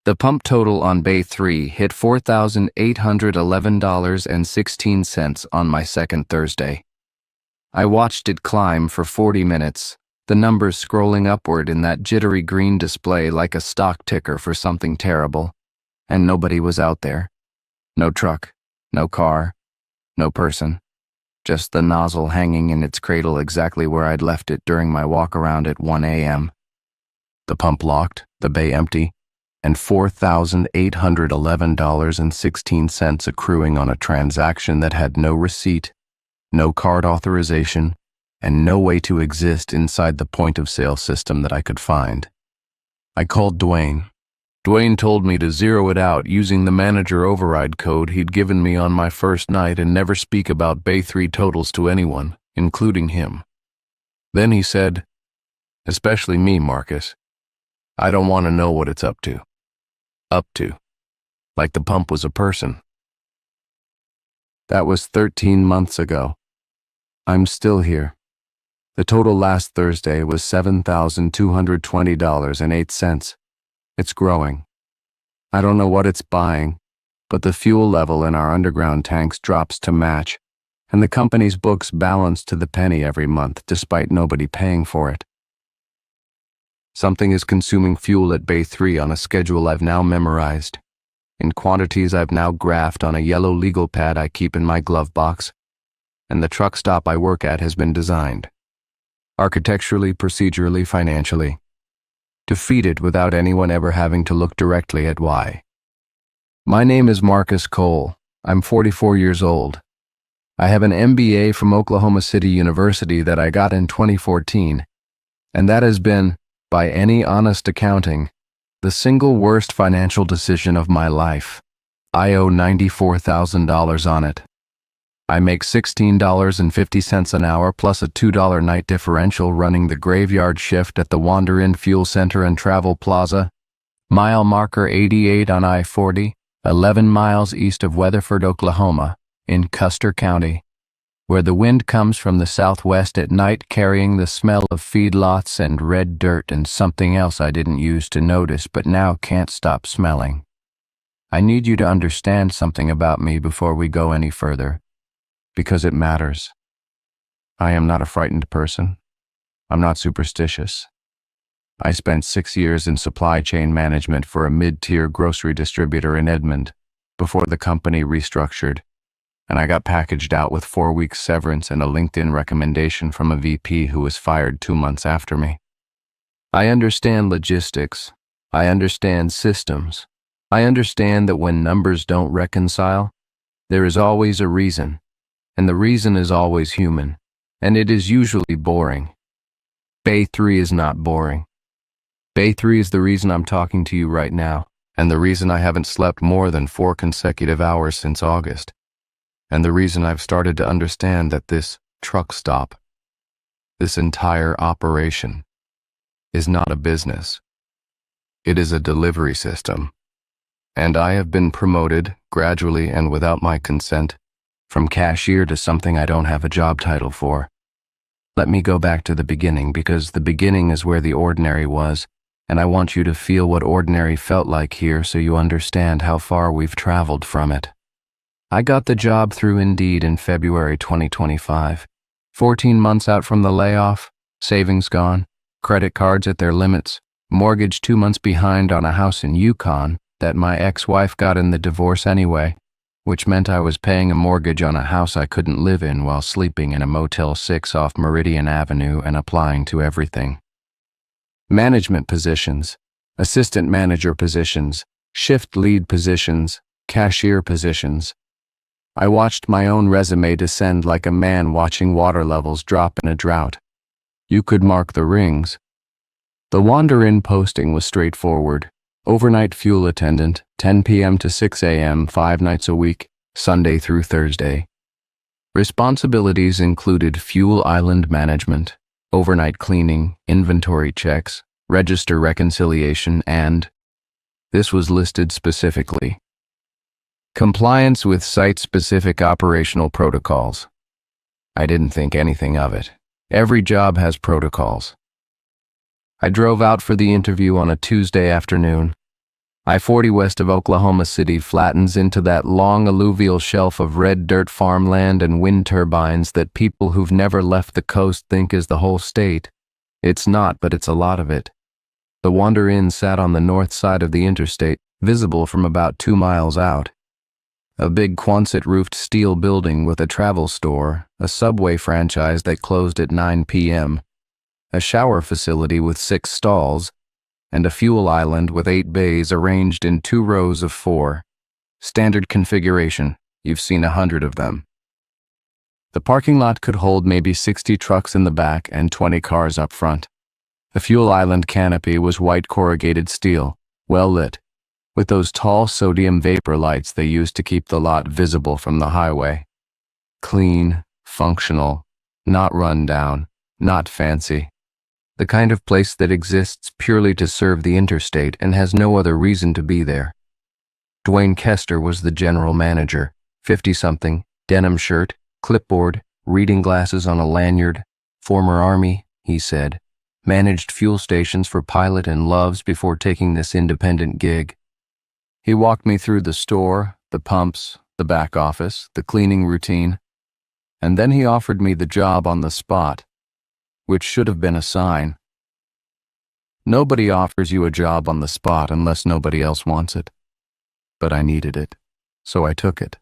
The pump total on Bay 3 hit $4,811.16 on my second Thursday. I watched it climb for 40 minutes, the numbers scrolling upward in that jittery green display like a stock ticker for something terrible, and nobody was out there. No truck, no car, no person. Just the nozzle hanging in its cradle exactly where I'd left it during my walk around at 1 a.m. The pump locked, the bay empty, and $4,811.16 accruing on a transaction that had no receipt, no card authorization, and no way to exist inside the point-of-sale system that I could find. I called Dwayne. Dwayne told me to zero it out using the manager override code he'd given me on my first night and never speak about Bay 3 totals to anyone, including him. Then he said, "Especially me, Marcus. I don't want to know what it's up to. Up to. Like the pump was a person." That was 13 months ago. I'm still here. The total last Thursday was $7,220.08. It's growing. I don't know what it's buying, but the fuel level in our underground tanks drops to match, and the company's books balance to the penny every month despite nobody paying for it. Something is consuming fuel at Bay 3 on a schedule I've now memorized, in quantities I've now graphed on a yellow legal pad I keep in my glove box, and the truck stop I work at has been designed. Architecturally, procedurally, financially. To feed it without anyone ever having to look directly at why. My name is Marcus Cole. I'm 44 years old. I have an MBA from Oklahoma City University that I got in 2014, and that has been, by any honest accounting, the single worst financial decision of my life. I owe $94,000 on it. I make $16.50 an hour plus a $2 night differential running the graveyard shift at the Wander Inn Fuel Center and Travel Plaza, mile marker 88 on I-40, 11 miles east of Weatherford, Oklahoma, in Custer County, where the wind comes from the southwest at night carrying the smell of feedlots and red dirt and something else I didn't use to notice but now can't stop smelling. I need you to understand something about me before we go any further, because it matters. I am not a frightened person. I'm not superstitious. I spent 6 years in supply chain management for a mid-tier grocery distributor in Edmond before the company restructured, and I got packaged out with 4 weeks severance and a LinkedIn recommendation from a VP who was fired 2 months after me. I understand logistics. I understand systems. I understand that when numbers don't reconcile, there is always a reason. And the reason is always human, and it is usually boring. Bay 3 is not boring. Bay 3 is the reason I'm talking to you right now, and the reason I haven't slept more than 4 consecutive hours since August, and the reason I've started to understand that this truck stop, this entire operation, is not a business. It is a delivery system, and I have been promoted, gradually and without my consent, from cashier to something I don't have a job title for. Let me go back to the beginning, because the beginning is where the ordinary was, and I want you to feel what ordinary felt like here so you understand how far we've traveled from it. I got the job through Indeed in February 2025. 14 months out from the layoff, savings gone, credit cards at their limits, mortgage 2 months behind on a house in Yukon that my ex-wife got in the divorce anyway, which meant I was paying a mortgage on a house I couldn't live in while sleeping in a Motel 6 off Meridian Avenue and applying to everything. Management positions, assistant manager positions, shift lead positions, cashier positions. I watched my own resume descend like a man watching water levels drop in a drought. You could mark the rings. The Wander Inn posting was straightforward. Overnight fuel attendant, 10 p.m. to 6 a.m., 5 nights a week, Sunday through Thursday. Responsibilities included fuel island management, overnight cleaning, inventory checks, register reconciliation, and, this was listed specifically, compliance with site-specific operational protocols. I didn't think anything of it. Every job has protocols. I drove out for the interview on a Tuesday afternoon. I-40 west of Oklahoma City flattens into that long alluvial shelf of red dirt farmland and wind turbines that people who've never left the coast think is the whole state. It's not, but it's a lot of it. The Wander Inn sat on the north side of the interstate, visible from about 2 miles out. A big Quonset-roofed steel building with a travel store, a Subway franchise that closed at 9 p.m., a shower facility with 6 stalls, and a fuel island with 8 bays arranged in 2 rows of 4. Standard configuration. You've seen 100 of them. The parking lot could hold maybe 60 trucks in the back and 20 cars up front. The fuel island canopy was white corrugated steel, well lit, with those tall sodium vapor lights they used to keep the lot visible from the highway. Clean, functional, not run down, not fancy. The kind of place that exists purely to serve the interstate and has no other reason to be there. Dwayne Kester was the general manager, 50-something, denim shirt, clipboard, reading glasses on a lanyard, former Army, he said, managed fuel stations for Pilot and Loves before taking this independent gig. He walked me through the store, the pumps, the back office, the cleaning routine, and then he offered me the job on the spot, which should have been a sign. Nobody offers you a job on the spot unless nobody else wants it. But I needed it, so I took it.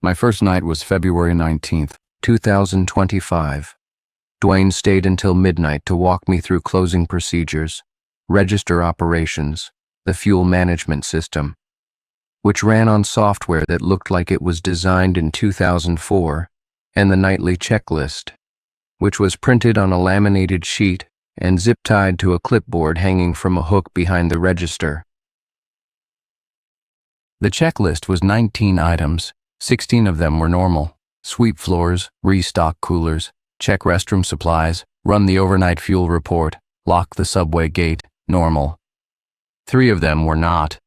My first night was February 19th, 2025. Dwayne stayed until midnight to walk me through closing procedures, register operations, the fuel management system, which ran on software that looked like it was designed in 2004, and the nightly checklist, which was printed on a laminated sheet and zip-tied to a clipboard hanging from a hook behind the register. The checklist was 19 items. 16 of them were normal: sweep floors, restock coolers, check restroom supplies, run the overnight fuel report, lock the subway gate, normal. 3 of them were not.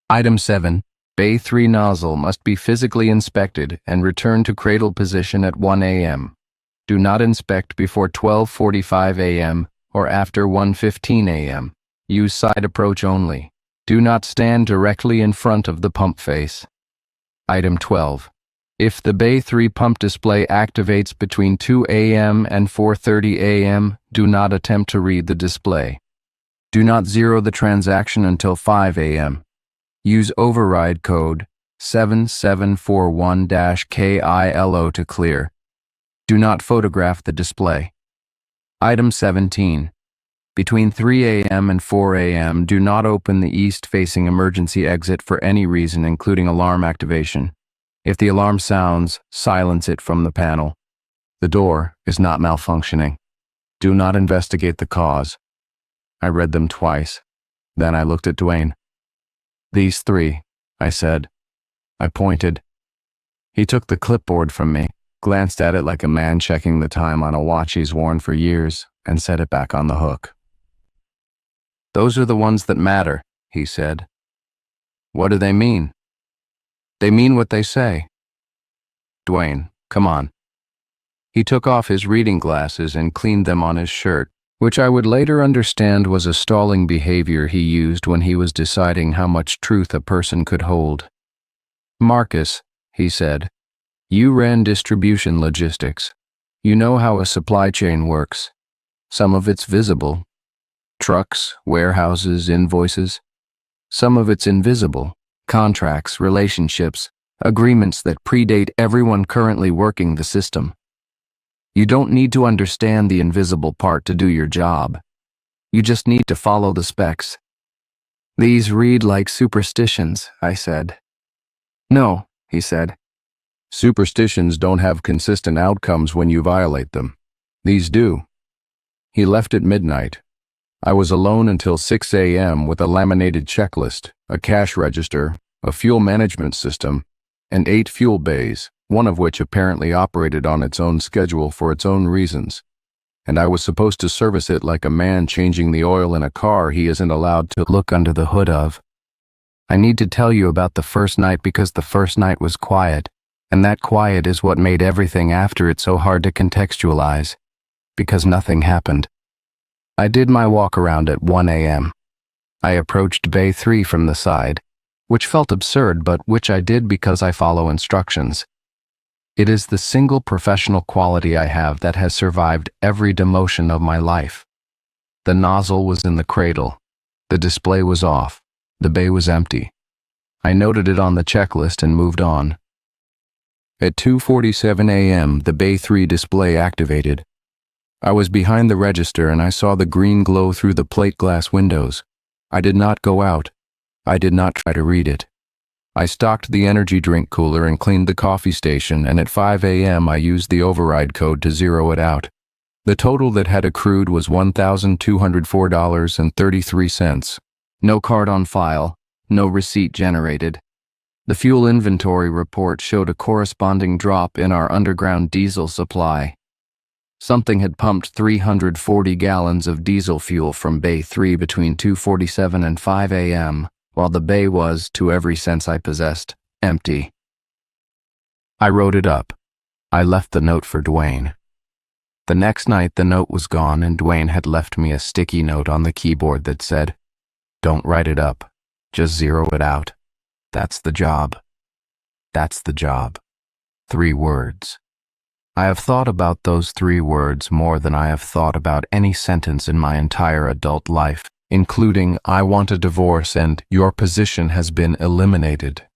Item 7, Bay 3 nozzle must be physically inspected and returned to cradle position at 1 a.m. Do not inspect before 12:45 a.m. or after 1:15 a.m. Use side approach only. Do not stand directly in front of the pump face. Item 12. If the Bay 3 pump display activates between 2 a.m. and 4:30 a.m., do not attempt to read the display. Do not zero the transaction until 5 a.m. Use override code 7741-KILO to clear. Do not photograph the display. Item 17. Between 3 a.m. and 4 a.m., do not open the east-facing emergency exit for any reason, including alarm activation. If the alarm sounds, silence it from the panel. The door is not malfunctioning. Do not investigate the cause. I read them twice. Then I looked at Dwayne. These 3, I said. I pointed. He took the clipboard from me, glanced at it like a man checking the time on a watch he's worn for years, and set it back on the hook. Those are the ones that matter, he said. What do they mean? They mean what they say. Dwayne, come on. He took off his reading glasses and cleaned them on his shirt, which I would later understand was a stalling behavior he used when he was deciding how much truth a person could hold. Marcus, he said, you ran distribution logistics. You know how a supply chain works. Some of it's visible. Trucks, warehouses, invoices. Some of it's invisible. Contracts, relationships, agreements that predate everyone currently working the system. You don't need to understand the invisible part to do your job. You just need to follow the specs. These read like superstitions, I said. No, he said. Superstitions don't have consistent outcomes when you violate them. These do. He left at midnight. I was alone until 6 a.m. with a laminated checklist, a cash register, a fuel management system, and 8 fuel bays, one of which apparently operated on its own schedule for its own reasons. And I was supposed to service it like a man changing the oil in a car he isn't allowed to look under the hood of. I need to tell you about the first night because the first night was quiet, and that quiet is what made everything after it so hard to contextualize, because nothing happened. I did my walk around at 1 a.m. I approached Bay 3 from the side, which felt absurd but which I did because I follow instructions. It is the single professional quality I have that has survived every demotion of my life. The nozzle was in the cradle. The display was off. The bay was empty. I noted it on the checklist and moved on. At 2:47 a.m., the Bay 3 display activated. I was behind the register and I saw the green glow through the plate glass windows. I did not go out. I did not try to read it. I stocked the energy drink cooler and cleaned the coffee station, and at 5 a.m. I used the override code to zero it out. The total that had accrued was $1,204.33. No card on file, no receipt generated. The fuel inventory report showed a corresponding drop in our underground diesel supply. Something had pumped 340 gallons of diesel fuel from Bay 3 between 2:47 and 5 a.m., while the bay was, to every sense I possessed, empty. I wrote it up. I left the note for Dwayne. The next night the note was gone and Dwayne had left me a sticky note on the keyboard that said, "Don't write it up, just zero it out. That's the job. That's the job." 3 words. I have thought about those 3 words more than I have thought about any sentence in my entire adult life, including "I want a divorce" and "your position has been eliminated,"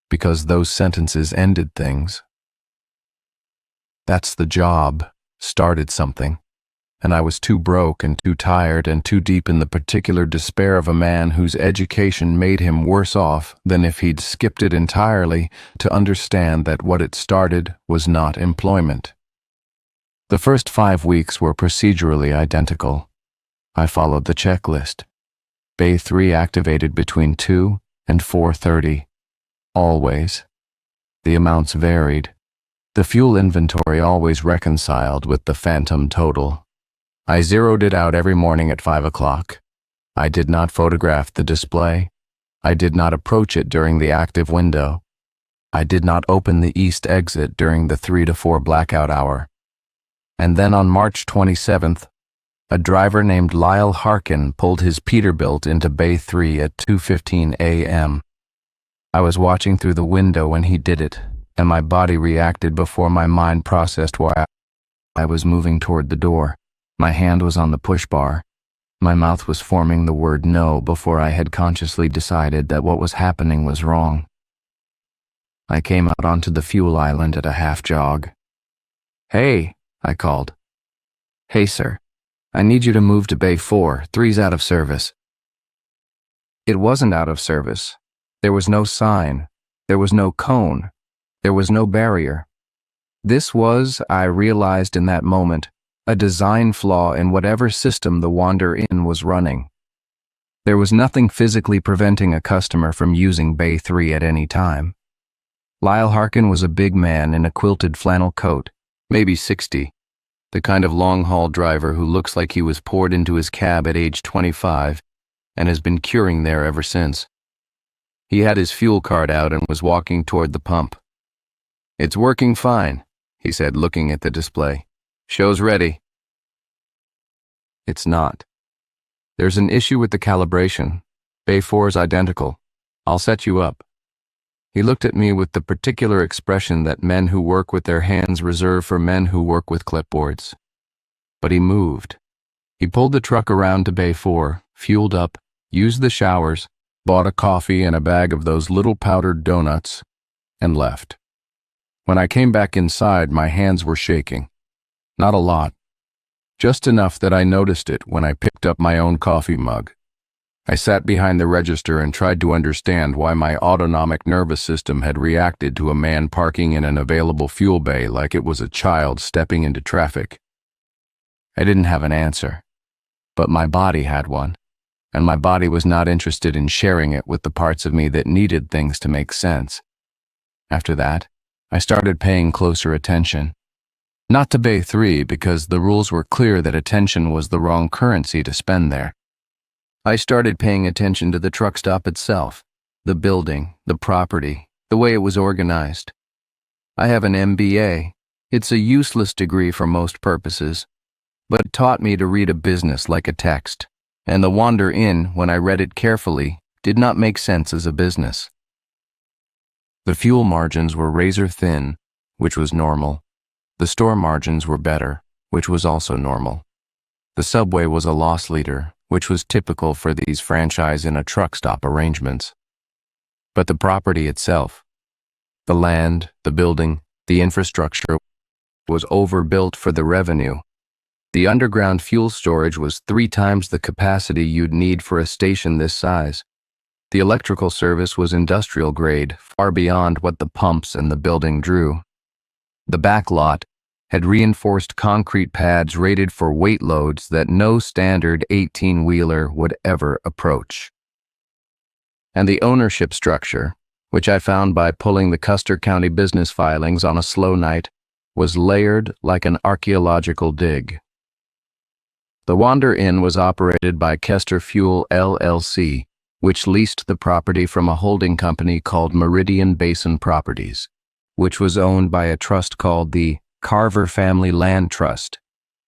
because those sentences ended things. That's the job started something, and I was too broke and too tired and too deep in the particular despair of a man whose education made him worse off than if he'd skipped it entirely to understand that what it started was not employment. The first 5 weeks were procedurally identical. I followed the checklist. Bay 3 activated between 2 and 4:30. Always. The amounts varied. The fuel inventory always reconciled with the phantom total. I zeroed it out every morning at 5 o'clock. I did not photograph the display. I did not approach it during the active window. I did not open the east exit during the 3 to 4 blackout hour. And then on March 27th, a driver named Lyle Harkin pulled his Peterbilt into Bay 3 at 2:15 a.m. I was watching through the window when he did it, and my body reacted before my mind processed why I was moving toward the door. My hand was on the push bar. My mouth was forming the word no before I had consciously decided that what was happening was wrong. I came out onto the fuel island at a half jog. "Hey," I called. "Hey, sir. I need you to move to Bay 4. 3's out of service." It wasn't out of service. There was no sign. There was no cone. There was no barrier. This was, I realized in that moment, a design flaw in whatever system the Wander Inn was running. There was nothing physically preventing a customer from using Bay 3 at any time. Lyle Harkin was a big man in a quilted flannel coat, maybe 60, the kind of long-haul driver who looks like he was poured into his cab at age 25 and has been curing there ever since. He had his fuel card out and was walking toward the pump. "It's working fine," he said, looking at the display. "Show's ready." It's not. There's an issue with the calibration. Bay 4's identical. I'll set you up. He looked at me with the particular expression that men who work with their hands reserve for men who work with clipboards. But he moved. He pulled the truck around to Bay 4, fueled up, used the showers, bought a coffee and a bag of those little powdered donuts, and left. When I came back inside, my hands were shaking. Not a lot. Just enough that I noticed it when I picked up my own coffee mug. I sat behind the register and tried to understand why my autonomic nervous system had reacted to a man parking in an available fuel bay like it was a child stepping into traffic. I didn't have an answer, but my body had one, and my body was not interested in sharing it with the parts of me that needed things to make sense. After that, I started paying closer attention. Not to Bay 3, because the rules were clear that attention was the wrong currency to spend there. I started paying attention to the truck stop itself, the building, the property, the way it was organized. I have an MBA. It's a useless degree for most purposes, but it taught me to read a business like a text. And the Wander Inn, when I read it carefully, did not make sense as a business. The fuel margins were razor thin, which was normal. The store margins were better, which was also normal. The subway was a loss leader, which was typical for these franchise in a truck stop arrangements. But the property itself, the land, the building, the infrastructure, was overbuilt for the revenue. The underground fuel storage was 3 times the capacity you'd need for a station this size. The electrical service was industrial grade, far beyond what the pumps and the building drew. The back lot had reinforced concrete pads rated for weight loads that no standard 18-wheeler would ever approach. And the ownership structure, which I found by pulling the Custer County business filings on a slow night, was layered like an archaeological dig. The Wander Inn was operated by Kester Fuel LLC, which leased the property from a holding company called Meridian Basin Properties, which was owned by a trust called the Carver Family Land Trust,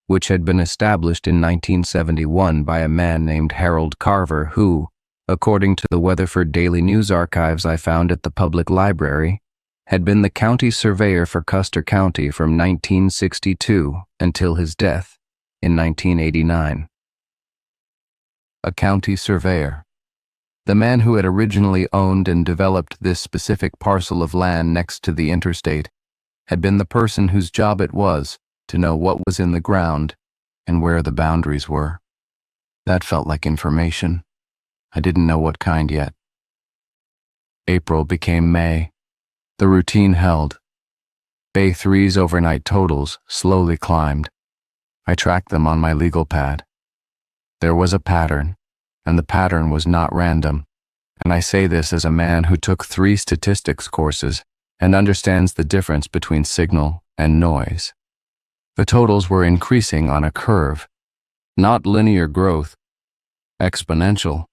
which had been established in 1971 by a man named Harold Carver who, according to the Weatherford Daily News archives I found at the public library, had been the county surveyor for Custer County from 1962 until his death in 1989. A county surveyor. The man who had originally owned and developed this specific parcel of land next to the interstate had been the person whose job it was to know what was in the ground and where the boundaries were. That felt like information. I didn't know what kind yet. April became May. The routine held. Bay 3's overnight totals slowly climbed. I tracked them on my legal pad. There was a pattern, and the pattern was not random. And I say this as a man who took 3 statistics courses and understands the difference between signal and noise. The totals were increasing on a curve, not linear growth, exponential.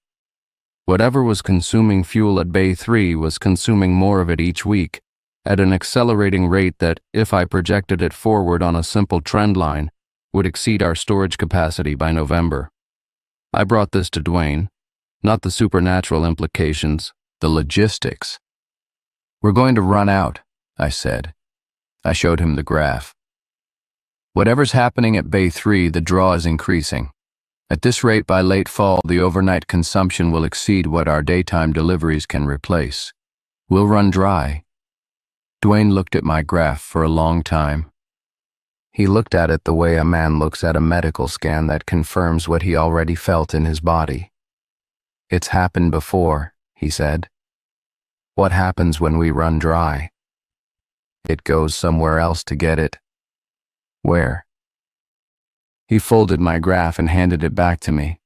Whatever was consuming fuel at Bay 3 was consuming more of it each week, at an accelerating rate that, if I projected it forward on a simple trend line, would exceed our storage capacity by November. I brought this to Dwayne, not the supernatural implications, the logistics. "We're going to run out," I said. I showed him the graph. "Whatever's happening at Bay 3, the draw is increasing. At this rate, by late fall, the overnight consumption will exceed what our daytime deliveries can replace. We'll run dry." Dwayne looked at my graph for a long time. He looked at it the way a man looks at a medical scan that confirms what he already felt in his body. "It's happened before," he said. "What happens when we run dry?" "It goes somewhere else to get it." "Where?" He folded my graph and handed it back to me.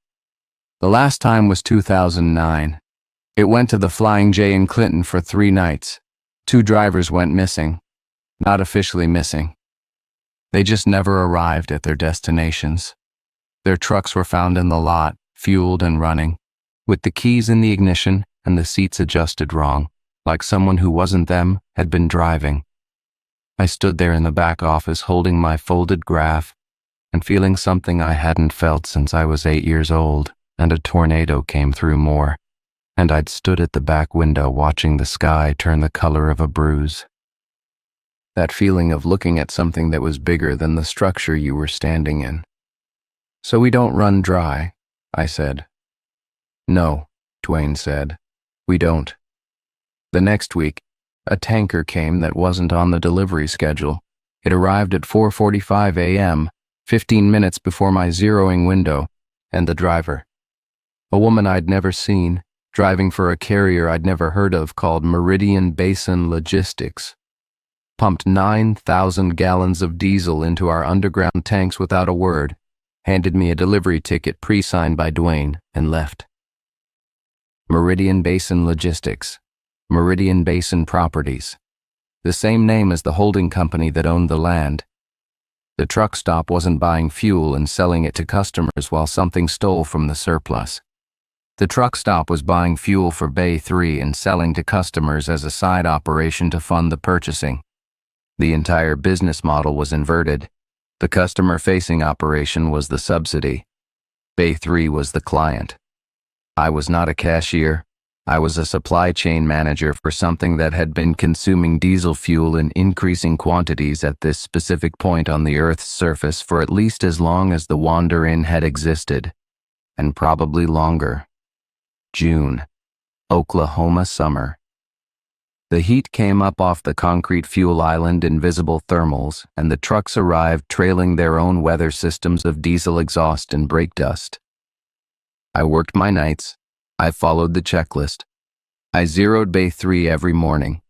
"The last time was 2009. It went to the Flying J in Clinton for 3 nights. 2 drivers went missing. Not officially missing. They just never arrived at their destinations. Their trucks were found in the lot, fueled and running, with the keys in the ignition and the seats adjusted wrong, like someone who wasn't them had been driving." I stood there in the back office holding my folded graph and feeling something I hadn't felt since I was 8 years old, and a tornado came through more, and I'd stood at the back window watching the sky turn the color of a bruise. That feeling of looking at something that was bigger than the structure you were standing in. "So we don't run dry," I said. "No," Dwayne said. "We don't." The next week, a tanker came that wasn't on the delivery schedule. It arrived at 4:45 a.m., 15 minutes before my zeroing window, and the driver, a woman I'd never seen, driving for a carrier I'd never heard of called Meridian Basin Logistics, pumped 9,000 gallons of diesel into our underground tanks without a word, handed me a delivery ticket pre-signed by Dwayne, and left. Meridian Basin Logistics, Meridian Basin Properties, the same name as the holding company that owned the land. The truck stop wasn't buying fuel and selling it to customers while something stole from the surplus. The truck stop was buying fuel for Bay 3 and selling to customers as a side operation to fund the purchasing. The entire business model was inverted. The customer-facing operation was the subsidy. Bay 3 was the client. I was not a cashier. I was a supply chain manager for something that had been consuming diesel fuel in increasing quantities at this specific point on the Earth's surface for at least as long as the Wander-In had existed, and probably longer. June, Oklahoma summer. The heat came up off the concrete fuel island in visible thermals, and the trucks arrived trailing their own weather systems of diesel exhaust and brake dust. I worked my nights. I followed the checklist. I zeroed Bay 3 every morning.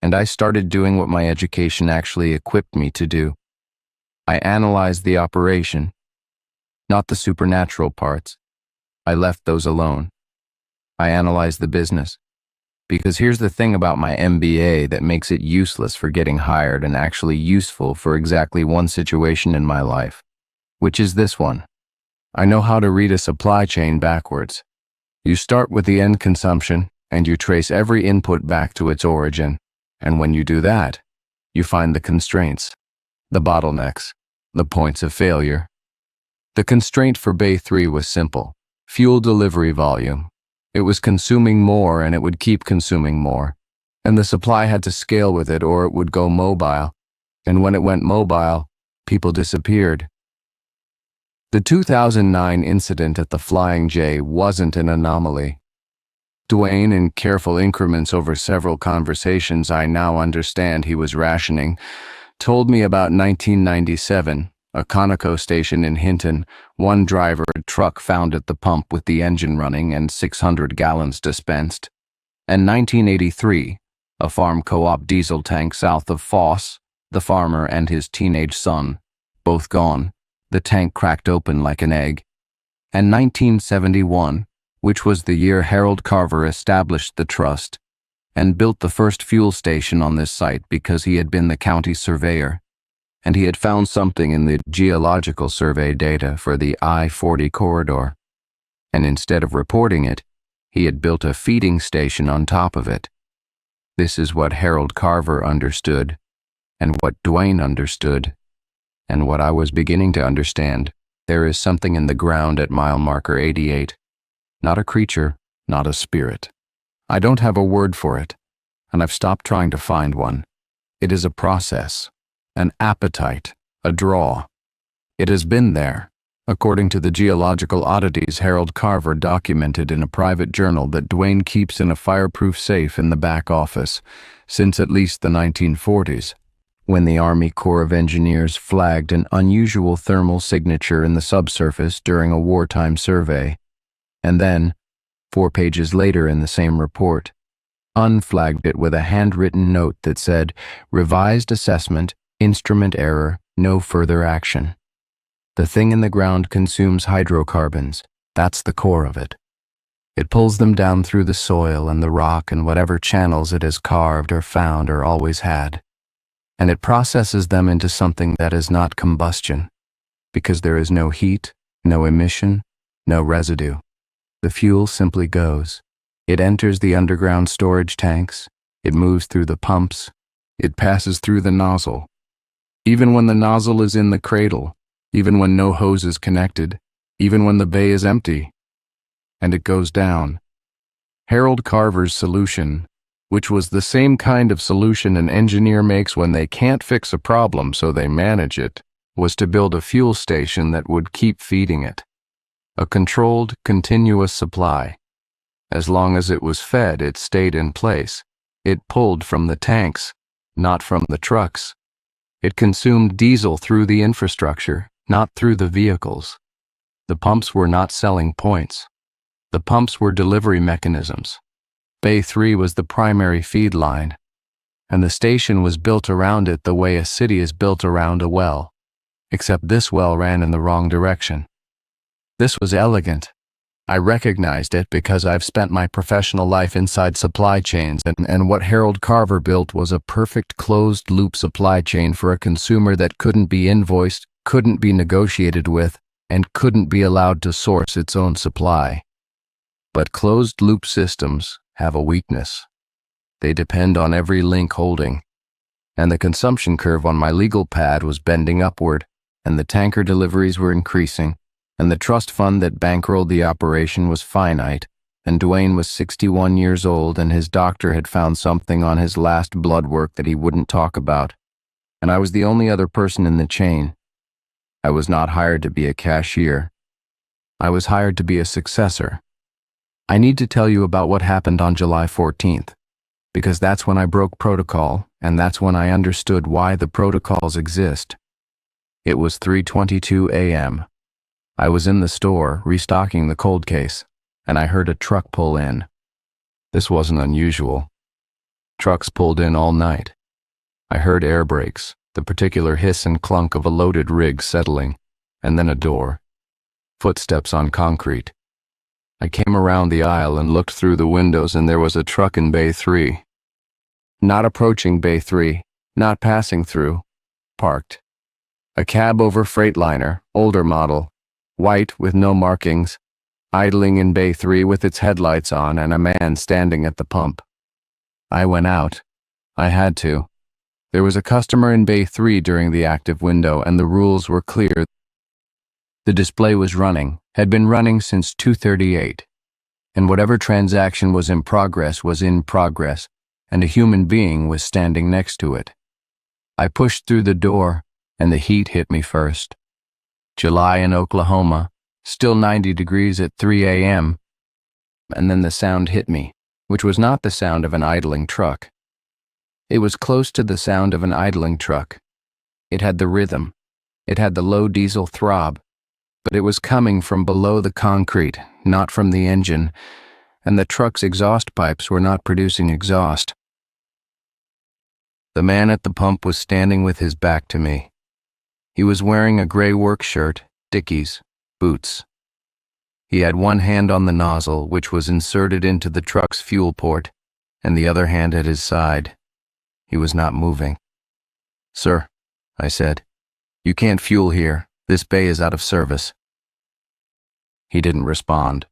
And I started doing what my education actually equipped me to do. I analyzed the operation, not the supernatural parts. I left those alone. I analyzed the business. Because here's the thing about my MBA that makes it useless for getting hired and actually useful for exactly one situation in my life, which is this one. I know how to read a supply chain backwards. You start with the end consumption, and you trace every input back to its origin. And when you do that, you find the constraints, the bottlenecks, the points of failure. The constraint for Bay 3 was simple: fuel delivery volume. It was consuming more, and it would keep consuming more. And the supply had to scale with it, or it would go mobile. And when it went mobile, people disappeared. The 2009 incident at the Flying J wasn't an anomaly. Dwayne, in careful increments over several conversations I now understand he was rationing, told me about 1997, a Conoco station in Hinton, one driver, a truck found at the pump with the engine running and 600 gallons dispensed, and 1983, a farm co-op diesel tank south of Foss, the farmer and his teenage son, both gone. The tank cracked open like an egg. And 1971, which was the year Harold Carver established the trust and built the first fuel station on this site because he had been the county surveyor, and he had found something in the geological survey data for the I-40 corridor. And instead of reporting it, he had built a feeding station on top of it. This is what Harold Carver understood, and what Dwayne understood, and what I was beginning to understand. There is something in the ground at mile marker 88. Not a creature, not a spirit. I don't have a word for it, and I've stopped trying to find one. It is a process, an appetite, a draw. It has been there, according to the geological oddities Harold Carver documented in a private journal that Dwayne keeps in a fireproof safe in the back office, since at least the 1940s. When the Army Corps of Engineers flagged an unusual thermal signature in the subsurface during a wartime survey, and then, 4 pages later in the same report, unflagged it with a handwritten note that said, "Revised assessment, instrument error, no further action." The thing in the ground consumes hydrocarbons. That's the core of it. It pulls them down through the soil and the rock and whatever channels it has carved or found or always had. And it processes them into something that is not combustion, because there is no heat, no emission, no residue. The fuel simply goes. It enters the underground storage tanks, it moves through the pumps, it passes through the nozzle. Even when the nozzle is in the cradle, even when no hose is connected, even when the bay is empty, and it goes down. Harold Carver's solution, which was the same kind of solution an engineer makes when they can't fix a problem so they manage it, was to build a fuel station that would keep feeding it. A controlled, continuous supply. As long as it was fed, it stayed in place. It pulled from the tanks, not from the trucks. It consumed diesel through the infrastructure, not through the vehicles. The pumps were not selling points. The pumps were delivery mechanisms. Bay 3 was the primary feed line, and the station was built around it the way a city is built around a well, except this well ran in the wrong direction. This was elegant. I recognized it because I've spent my professional life inside supply chains, and what Harold Carver built was a perfect closed-loop supply chain for a consumer that couldn't be invoiced, couldn't be negotiated with, and couldn't be allowed to source its own supply. But closed-loop systems have a weakness. They depend on every link holding, and the consumption curve on my legal pad was bending upward, and the tanker deliveries were increasing, and the trust fund that bankrolled the operation was finite, and Dwayne was 61 years old, and his doctor had found something on his last blood work that he wouldn't talk about, and I was the only other person in the chain. I was not hired to be a cashier. I was hired to be a successor. I need to tell you about what happened on July 14th, because that's when I broke protocol, and that's when I understood why the protocols exist. It was 3:22 a.m. I was in the store, restocking the cold case, and I heard a truck pull in. This wasn't unusual. Trucks pulled in all night. I heard air brakes, the particular hiss and clunk of a loaded rig settling, and then a door. Footsteps on concrete. I came around the aisle and looked through the windows, and there was a truck in Bay 3. Not approaching Bay 3, not passing through, parked. A cab over Freightliner, older model, white with no markings, idling in Bay 3 with its headlights on and a man standing at the pump. I went out. I had to. There was a customer in Bay 3 during the active window, and the rules were clear. The display was running, had been running since 2:38, and whatever transaction was in progress, and a human being was standing next to it. I pushed through the door, and the heat hit me first. July in Oklahoma, still 90 degrees at 3 a.m., and then the sound hit me, which was not the sound of an idling truck. It was close to the sound of an idling truck. It had the rhythm. It had the low diesel throb, but it was coming from below the concrete, not from the engine, and the truck's exhaust pipes were not producing exhaust. The man at the pump was standing with his back to me. He was wearing a gray work shirt, Dickies, boots. He had one hand on the nozzle, which was inserted into the truck's fuel port, and the other hand at his side. He was not moving. "Sir," I said, "you can't fuel here. This bay is out of service." He didn't respond.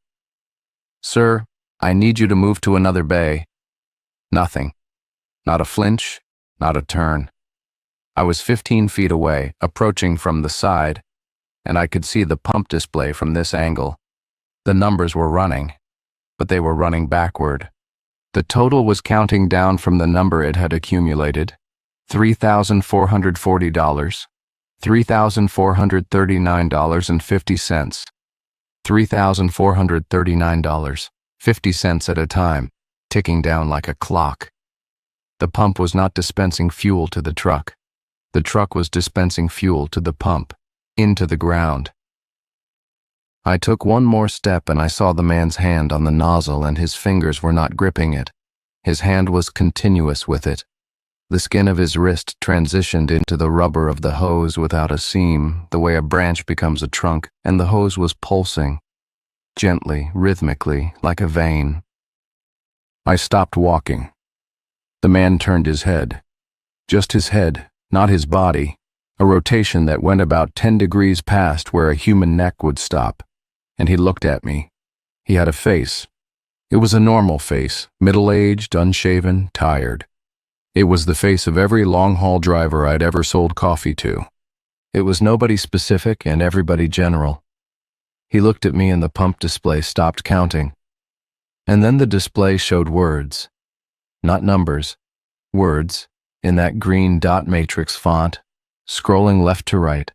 "Sir, I need you to move to another bay." Nothing. Not a flinch, not a turn. I was 15 feet away, approaching from the side, and I could see the pump display from this angle. The numbers were running, but they were running backward. The total was counting down from the number it had accumulated: $3,440, $3,439.50, $3,439.50 at a time, ticking down like a clock. The pump was not dispensing fuel to the truck. The truck was dispensing fuel to the pump, into the ground. I took one more step and I saw the man's hand on the nozzle, and his fingers were not gripping it. His hand was continuous with it. The skin of his wrist transitioned into the rubber of the hose without a seam, the way a branch becomes a trunk, and the hose was pulsing, gently, rhythmically, like a vein. I stopped walking. The man turned his head. Just his head, not his body, a rotation that went about 10 degrees past where a human neck would stop, and he looked at me. He had a face. It was a normal face, middle-aged, unshaven, tired. It was the face of every long-haul driver I'd ever sold coffee to. It was nobody specific and everybody general. He looked at me and the pump display stopped counting. And then the display showed words. Not numbers, words, in that green dot matrix font, scrolling left to right.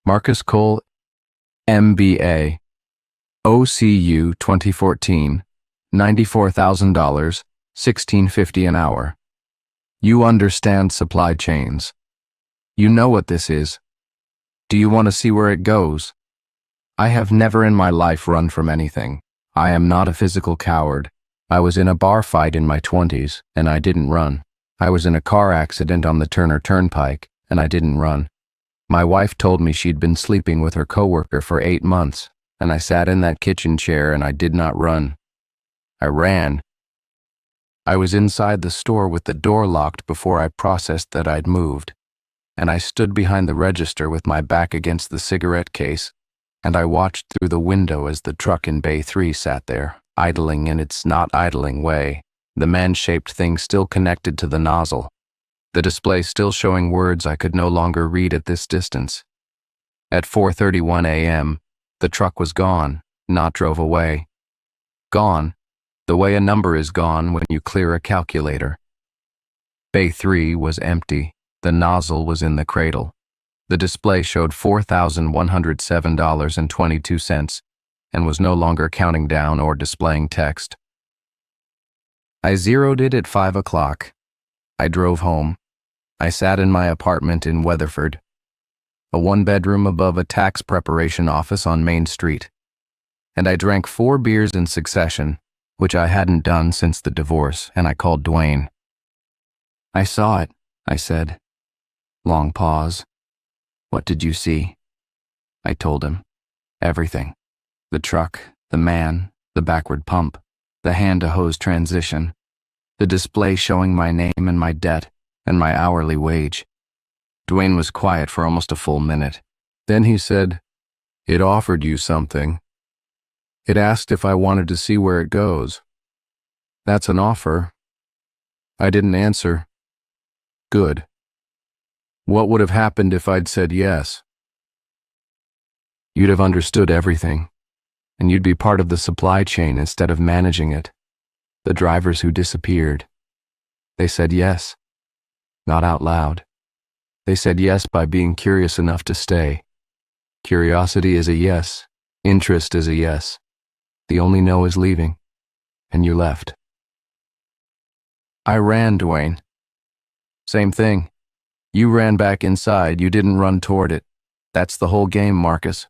Marcus Cole, MBA, OCU 2014, $94,000, $16.50 an hour. You understand supply chains. You know what this is. Do you want to see where it goes? I have never in my life run from anything. I am not a physical coward. I was in a bar fight in my 20s, and I didn't run. I was in a car accident on the Turner Turnpike, and I didn't run. My wife told me she'd been sleeping with her coworker for 8 months, and I sat in that kitchen chair and I did not run. I ran. I was inside the store with the door locked before I processed that I'd moved, and I stood behind the register with my back against the cigarette case, and I watched through the window as the truck in Bay 3 sat there, idling in its not idling way, the man-shaped thing still connected to the nozzle, the display still showing words I could no longer read at this distance. At 4:31 a.m., The truck was gone, not drove away. Gone, the way a number is gone when you clear a calculator. Bay 3 was empty. The nozzle was in the cradle. The display showed $4,107.22 and was no longer counting down or displaying text. I zeroed it at 5 o'clock. I drove home. I sat in my apartment in Weatherford, a one-bedroom above a tax preparation office on Main Street, and I drank 4 beers in succession, which I hadn't done since the divorce, and I called Dwayne. "I saw it," I said. Long pause. "What did you see?" I told him. Everything. The truck, the man, the backward pump, the hand-to-hose transition, the display showing my name and my debt and my hourly wage. Dwayne was quiet for almost a full minute. Then he said, "It offered you something. It asked if I wanted to see where it goes. That's an offer." I didn't answer. Good. What would have happened if I'd said yes? You'd have understood everything, and you'd be part of the supply chain instead of managing it. The drivers who disappeared. They said yes. Not out loud. They said yes by being curious enough to stay. Curiosity is a yes. Interest is a yes. The only no is leaving, and you left. I ran, Dwayne. Same thing. You ran back inside, you didn't run toward it. That's the whole game, Marcus.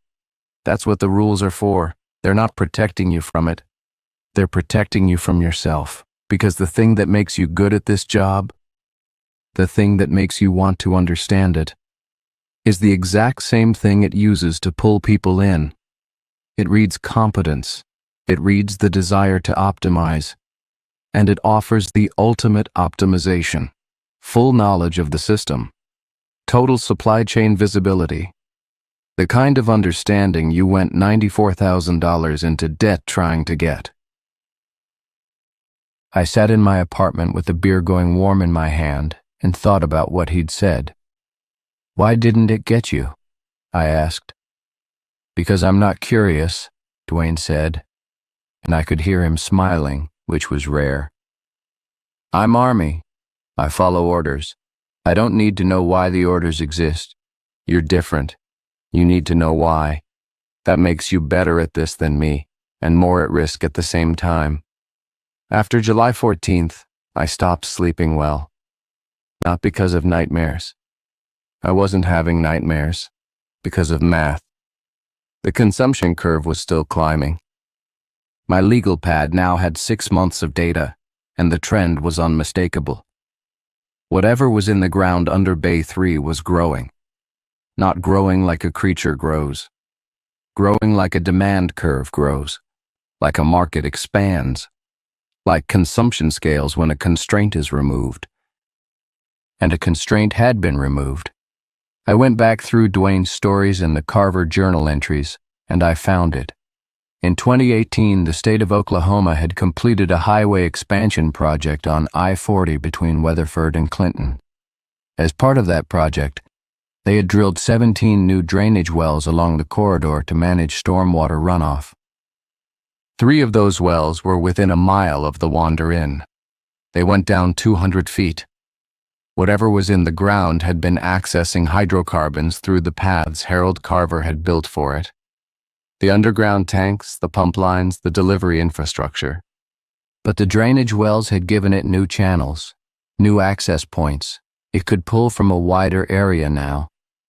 That's what the rules are for. They're not protecting you from it. They're protecting you from yourself. Because the thing that makes you good at this job, the thing that makes you want to understand it, is the exact same thing it uses to pull people in. It reads competence. It reads the desire to optimize. And it offers the ultimate optimization. Full knowledge of the system. Total supply chain visibility. The kind of understanding you went $94,000 into debt trying to get. I sat in my apartment with the beer going warm in my hand and thought about what he'd said. "Why didn't it get you?" I asked. "Because I'm not curious," Dwayne said, and I could hear him smiling, which was rare. "I'm Army. I follow orders. I don't need to know why the orders exist. You're different. You need to know why. That makes you better at this than me, and more at risk at the same time." After July 14th, I stopped sleeping well. Not because of nightmares. I wasn't having nightmares. Because of math. The consumption curve was still climbing. My legal pad now had 6 months of data, and the trend was unmistakable. Whatever was in the ground under Bay 3 was growing. Not growing like a creature grows. Growing like a demand curve grows. Like a market expands. Like consumption scales when a constraint is removed. And a constraint had been removed. I went back through Dwayne's stories and the Carver journal entries, and I found it. In 2018, the state of Oklahoma had completed a highway expansion project on I-40 between Weatherford and Clinton. As part of that project, they had drilled 17 new drainage wells along the corridor to manage stormwater runoff. 3 of those wells were within a mile of the Wander Inn. They went down 200 feet. Whatever was in the ground had been accessing hydrocarbons through the paths Harold Carver had built for it. The underground tanks, the pump lines, the delivery infrastructure. But the drainage wells had given it new channels, new access points. It could pull from a wider area now,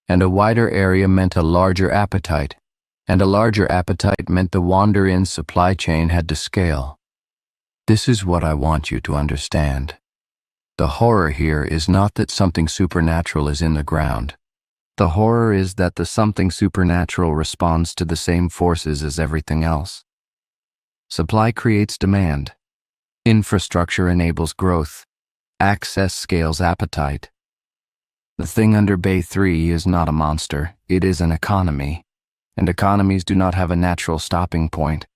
and a wider area meant a larger appetite, and a larger appetite meant the Wander Inn supply chain had to scale. This is what I want you to understand. The horror here is not that something supernatural is in the ground. The horror is that the something supernatural responds to the same forces as everything else. Supply creates demand. Infrastructure enables growth. Access scales appetite. The thing under Bay 3 is not a monster, it is an economy, and economies do not have a natural stopping point.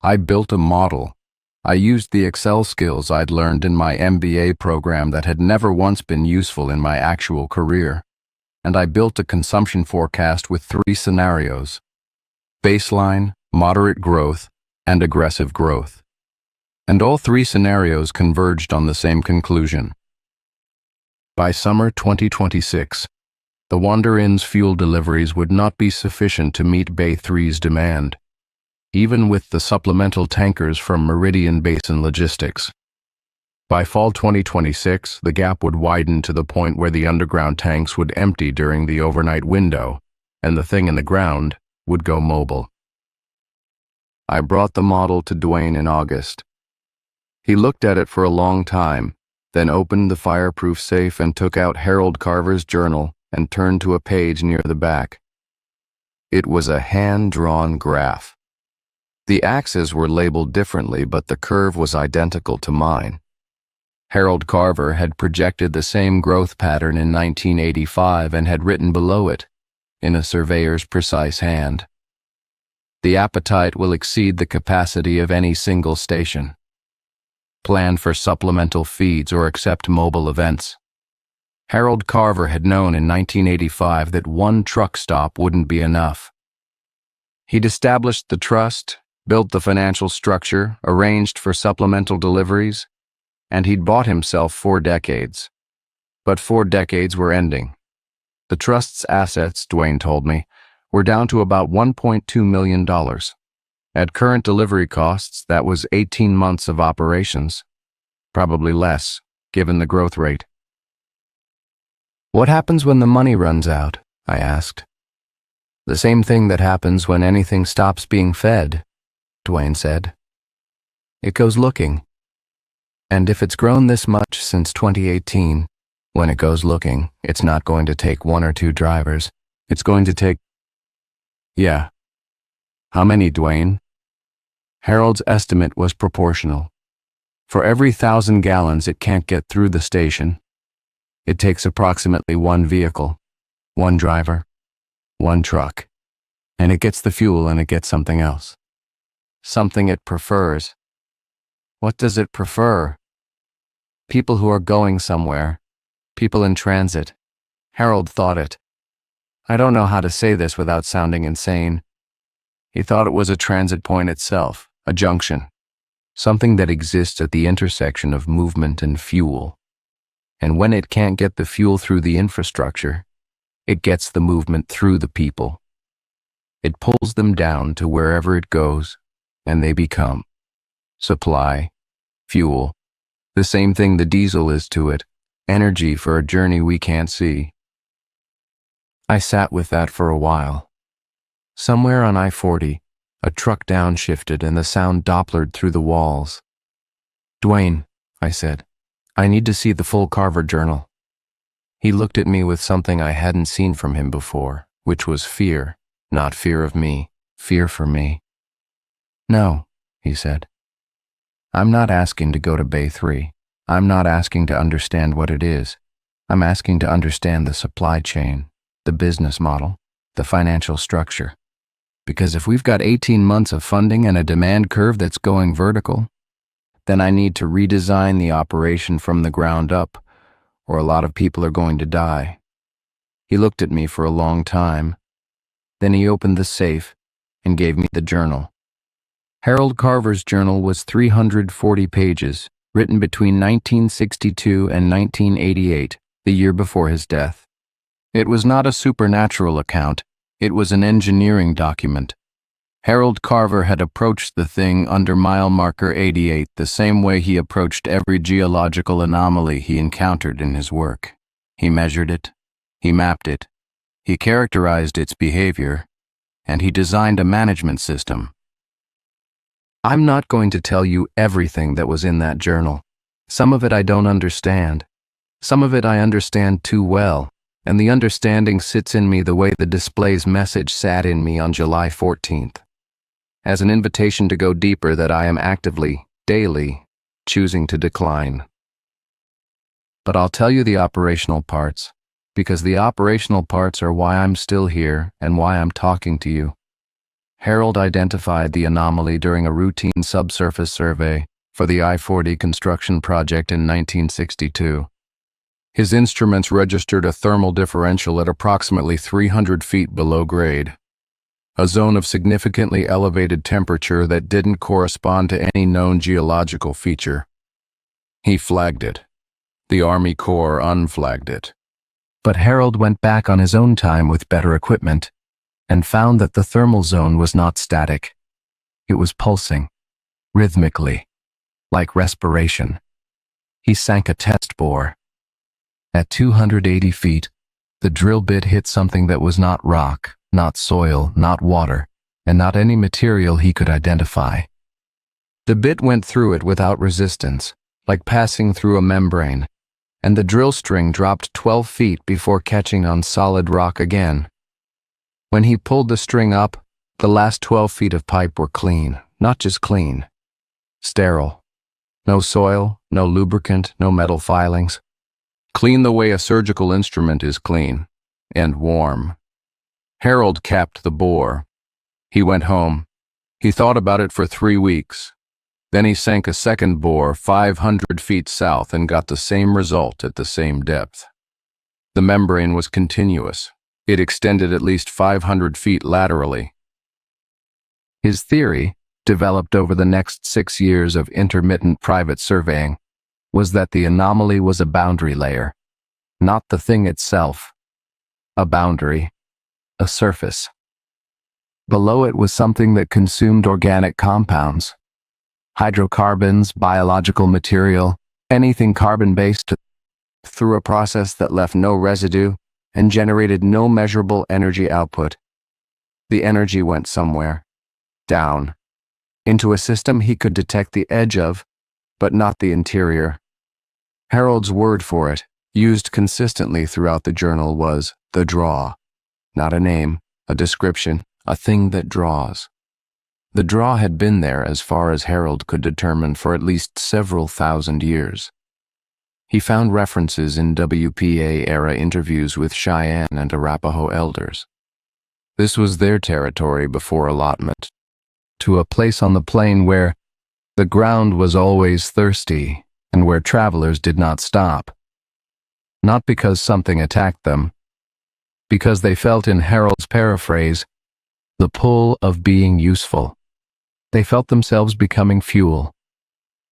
I built a model. I used the Excel skills I'd learned in my MBA program that had never once been useful in my actual career. And I built a consumption forecast with 3 scenarios. baseline, moderate growth, and aggressive growth. And all three scenarios converged on the same conclusion. By summer 2026, the Wander Inn's fuel deliveries would not be sufficient to meet Bay 3's demand, even with the supplemental tankers from Meridian Basin Logistics. By fall 2026, the gap would widen to the point where the underground tanks would empty during the overnight window, and the thing in the ground would go mobile. I brought the model to Dwayne in August. He looked at it for a long time, then opened the fireproof safe and took out Harold Carver's journal and turned to a page near the back. It was a hand-drawn graph. The axes were labeled differently, but the curve was identical to mine. Harold Carver had projected the same growth pattern in 1985 and had written below it, in a surveyor's precise hand, "The appetite will exceed the capacity of any single station. Plan for supplemental feeds or accept mobile events." Harold Carver had known in 1985 that one truck stop wouldn't be enough. He'd established the trust, built the financial structure, arranged for supplemental deliveries, and he'd bought himself 4 decades. But 4 decades were ending. The trust's assets, Dwayne told me, were down to about $1.2 million. At current delivery costs, that was 18 months of operations. Probably less, given the growth rate. "What happens when the money runs out?" I asked. "The same thing that happens when anything stops being fed," Dwayne said. "It goes looking. And if it's grown this much since 2018, when it goes looking, it's not going to take 1 or 2 drivers. It's going to take..." "Yeah. How many, Dwayne?" Harold's estimate was proportional. For every 1,000 gallons it can't get through the station, it takes approximately 1 vehicle, 1 driver, 1 truck. And it gets the fuel and it gets something else. Something it prefers. What does it prefer? People who are going somewhere. People in transit. Harold thought it. I don't know how to say this without sounding insane. He thought it was a transit point itself, a junction. Something that exists at the intersection of movement and fuel. And when it can't get the fuel through the infrastructure, it gets the movement through the people. It pulls them down to wherever it goes, and they become supply, fuel, the same thing the diesel is to it, energy for a journey we can't see. I sat with that for a while. Somewhere on I-40, a truck downshifted and the sound Dopplered through the walls. "Dwayne," I said, "I need to see the full Carver journal." He looked at me with something I hadn't seen from him before, which was fear, not fear of me, fear for me. "No," he said. "I'm not asking to go to Bay 3. I'm not asking to understand what it is. I'm asking to understand the supply chain, the business model, the financial structure. Because if we've got 18 months of funding and a demand curve that's going vertical, then I need to redesign the operation from the ground up, or a lot of people are going to die." He looked at me for a long time. Then he opened the safe and gave me the journal. Harold Carver's journal was 340 pages, written between 1962 and 1988, the year before his death. It was not a supernatural account, it was an engineering document. Harold Carver had approached the thing under mile marker 88 the same way he approached every geological anomaly he encountered in his work. He measured it, he mapped it, he characterized its behavior, and he designed a management system. I'm not going to tell you everything that was in that journal. Some of it I don't understand. Some of it I understand too well, and the understanding sits in me the way the display's message sat in me on July 14th. As an invitation to go deeper that I am actively, daily, choosing to decline. But I'll tell you the operational parts, because the operational parts are why I'm still here and why I'm talking to you. Harold identified the anomaly during a routine subsurface survey for the I-40 construction project in 1962. His instruments registered a thermal differential at approximately 300 feet below grade. a zone of significantly elevated temperature that didn't correspond to any known geological feature. He flagged it. The Army Corps unflagged it. But Harold went back on his own time with better equipment and found that the thermal zone was not static. It was pulsing, rhythmically, like respiration. He sank a test bore. At 280 feet, the drill bit hit something that was not rock, not soil, not water, and not any material he could identify. The bit went through it without resistance, like passing through a membrane, and the drill string dropped 12 feet before catching on solid rock again. When he pulled the string up, the last 12 feet of pipe were clean, not just clean, sterile. No soil, no lubricant, no metal filings. Clean the way a surgical instrument is clean, and warm. Harold capped the bore. He went home. He thought about it for 3 weeks. Then he sank a second bore 500 feet south and got the same result at the same depth. The membrane was continuous. It extended at least 500 feet laterally. His theory, developed over the next 6 years of intermittent private surveying, was that the anomaly was a boundary layer, not the thing itself. A boundary, a surface. Below it was something that consumed organic compounds, hydrocarbons, biological material, anything carbon-based, through a process that left no residue and generated no measurable energy output. The energy went somewhere, down, into a system he could detect the edge of, but not the interior. Harold's word for it, used consistently throughout the journal, was the draw. Not a name, a description, a thing that draws. The draw had been there, as far as Harold could determine, for at least several thousand years. He found references in WPA-era interviews with Cheyenne and Arapaho elders. This was their territory before allotment, to a place on the plain where the ground was always thirsty and where travelers did not stop. Not because something attacked them, because they felt, in Harold's paraphrase, the pull of being useful. They felt themselves becoming fuel.